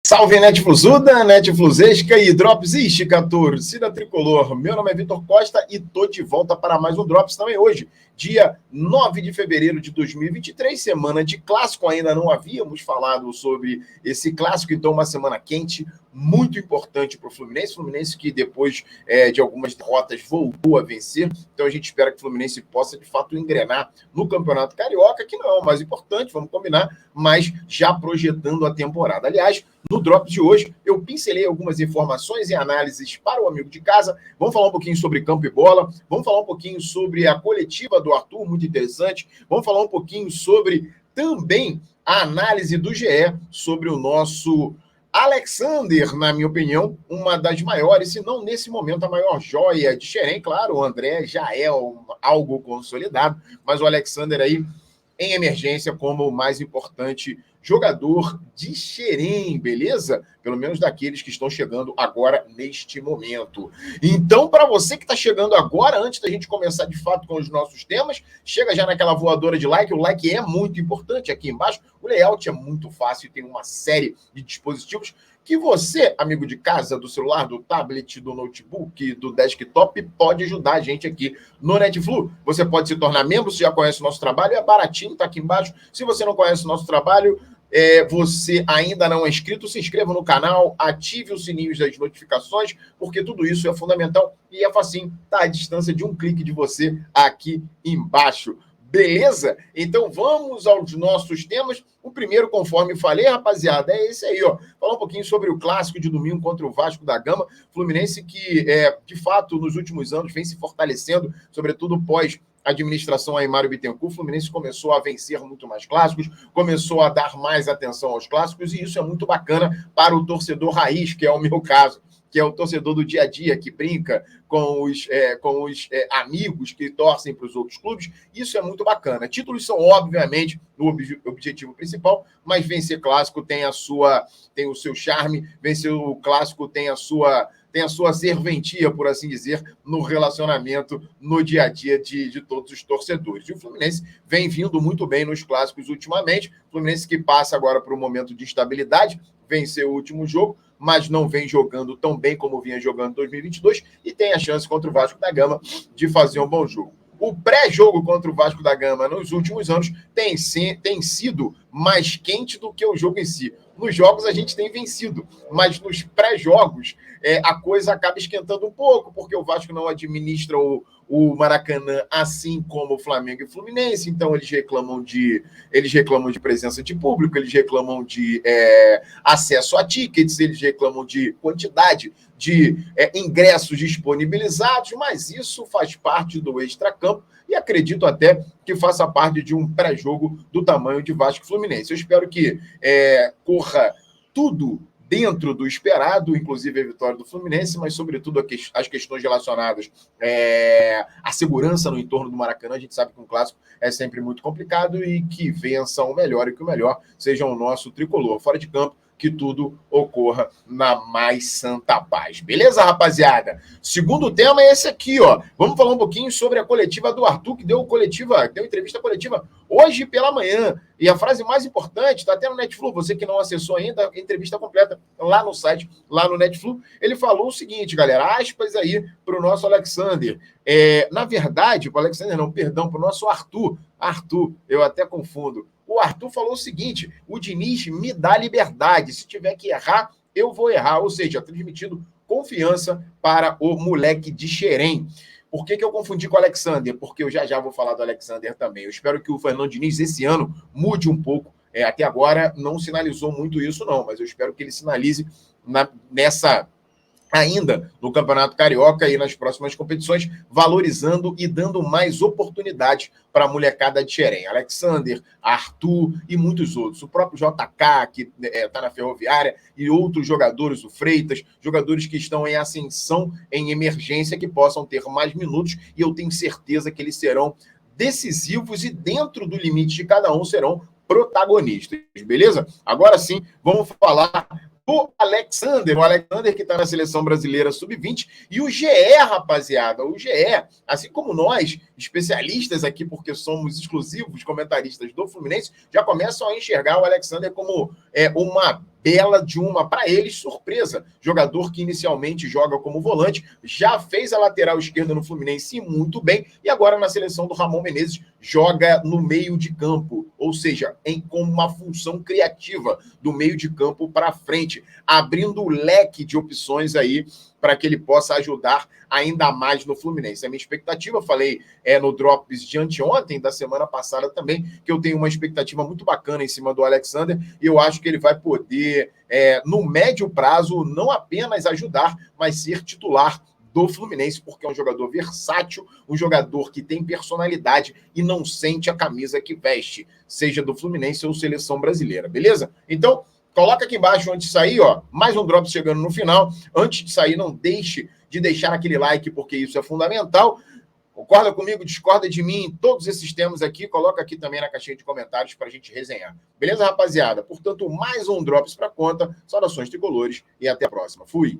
Salve Netflusuda, Netfluzesca e Drops Istica, torcida tricolor. Meu nome é Vitor Costa e tô de volta para mais um Drops também hoje, dia 9 de fevereiro de 2023, semana de clássico. Ainda não havíamos falado sobre esse clássico, então uma semana quente, muito importante para o Fluminense. Fluminense que depois de algumas derrotas voltou a vencer, então a gente espera que o Fluminense possa de fato engrenar no Campeonato Carioca, que não é o mais importante, vamos combinar, mas já projetando a temporada. Aliás, no Drop de hoje, eu pincelei algumas informações e análises para o amigo de casa. Vamos falar um pouquinho sobre campo e bola. Vamos falar um pouquinho sobre a coletiva do Arthur, muito interessante. Vamos falar um pouquinho sobre também a análise do GE sobre o nosso Alexander, na minha opinião, uma das maiores, se não nesse momento a maior joia de Xerém. Claro, o André já é algo consolidado, mas o Alexander aí em emergência como o mais importante jogador de Xerém, beleza? Pelo menos daqueles que estão chegando agora neste momento. Então, para você que está chegando agora, antes da gente começar de fato com os nossos temas, chega já naquela voadora de like. O like é muito importante aqui embaixo. O layout é muito fácil, tem uma série de dispositivos que você, amigo de casa, do celular, do tablet, do notebook, do desktop, pode ajudar a gente aqui no Netflu. Você pode se tornar membro, se já conhece o nosso trabalho, é baratinho, tá aqui embaixo. Se você não conhece o nosso trabalho, você ainda não é inscrito, se inscreva no canal, ative o sininho das notificações, porque tudo isso é fundamental e é facinho, tá à distância de um clique de você aqui embaixo. Beleza? Então vamos aos nossos temas. O primeiro, conforme falei, rapaziada, é esse aí, ó. Falar um pouquinho sobre o clássico de domingo contra o Vasco da Gama. Fluminense que, de fato, nos últimos anos vem se fortalecendo, sobretudo pós administração aí, Mário Bittencourt. O Fluminense começou a vencer muito mais clássicos, começou a dar mais atenção aos clássicos, e isso é muito bacana para o torcedor raiz, que é o meu caso, que é o torcedor do dia a dia, que brinca com os amigos que torcem para os outros clubes. Isso é muito bacana. Títulos são, obviamente, o objetivo principal, mas vencer clássico tem o seu charme, vencer o clássico tem a sua serventia, por assim dizer, no relacionamento, no dia a dia de todos os torcedores. E o Fluminense vem vindo muito bem nos clássicos ultimamente. O Fluminense que passa agora por um momento de instabilidade, venceu o último jogo, mas não vem jogando tão bem como vinha jogando em 2022 e tem a chance contra o Vasco da Gama de fazer um bom jogo. O pré-jogo contra o Vasco da Gama nos últimos anos tem sido mais quente do que o jogo em si. Nos jogos a gente tem vencido, mas nos pré-jogos a coisa acaba esquentando um pouco, porque o Vasco não administra o Maracanã assim como o Flamengo e o Fluminense, então eles reclamam de presença de público, eles reclamam de acesso a tickets, eles reclamam de quantidade de ingressos disponibilizados, mas isso faz parte do extracampo e acredito até que faça parte de um pré-jogo do tamanho de Vasco e Fluminense. Eu espero que corra tudo dentro do esperado, inclusive a vitória do Fluminense, mas sobretudo as questões relacionadas à segurança no entorno do Maracanã. A gente sabe que um clássico é sempre muito complicado e que vença o melhor e que o melhor seja o nosso tricolor. Fora de campo, que tudo ocorra na mais santa paz. Beleza, rapaziada? Segundo tema é esse aqui, ó. Vamos falar um pouquinho sobre a coletiva do Arthur, que deu entrevista coletiva hoje pela manhã. E a frase mais importante, está até no Netflu, você que não acessou ainda, a entrevista completa lá no site, lá no Netflu. Ele falou o seguinte, galera, aspas aí para o nosso Alexander. Na verdade, para o Alexander não, perdão, para o nosso Arthur. Arthur, eu até confundo. O Arthur falou o seguinte, o Diniz me dá liberdade, se tiver que errar, eu vou errar, ou seja, transmitindo confiança para o moleque de Xerém. Por que eu confundi com o Alexander? Porque eu já vou falar do Alexander também. Eu espero que o Fernando Diniz esse ano mude um pouco. Até agora não sinalizou muito isso não, mas eu espero que ele sinalize ainda no Campeonato Carioca e nas próximas competições, valorizando e dando mais oportunidades para a molecada de Xerém. Alexander, Arthur e muitos outros. O próprio JK, que está na Ferroviária, e outros jogadores, o Freitas, jogadores que estão em ascensão, em emergência, que possam ter mais minutos, e eu tenho certeza que eles serão decisivos e dentro do limite de cada um serão protagonistas, beleza? Agora sim, vamos falar o Alexander que está na seleção brasileira sub-20, e o GE, rapaziada, o GE, assim como nós, especialistas aqui, porque somos exclusivos comentaristas do Fluminense, já começam a enxergar o Alexander como uma bela de uma, para eles, surpresa. Jogador que inicialmente joga como volante, já fez a lateral esquerda no Fluminense muito bem, e agora na seleção do Ramon Menezes joga no meio de campo, ou seja, com uma função criativa do meio de campo para frente, abrindo o leque de opções aí para que ele possa ajudar ainda mais no Fluminense. A minha expectativa, falei no Drops de anteontem, da semana passada também, que eu tenho uma expectativa muito bacana em cima do Alexander, e eu acho que ele vai poder, no médio prazo, não apenas ajudar, mas ser titular do Fluminense, porque é um jogador versátil, um jogador que tem personalidade e não sente a camisa que veste, seja do Fluminense ou seleção brasileira, beleza? Então, coloca aqui embaixo antes de sair, ó, mais um Drops chegando no final. Antes de sair, não deixe de deixar aquele like, porque isso é fundamental. Concorda comigo, discorda de mim em todos esses temas aqui, coloca aqui também na caixinha de comentários para a gente resenhar. Beleza, rapaziada? Portanto, mais um Drops para conta. Saudações tricolores e até a próxima. Fui!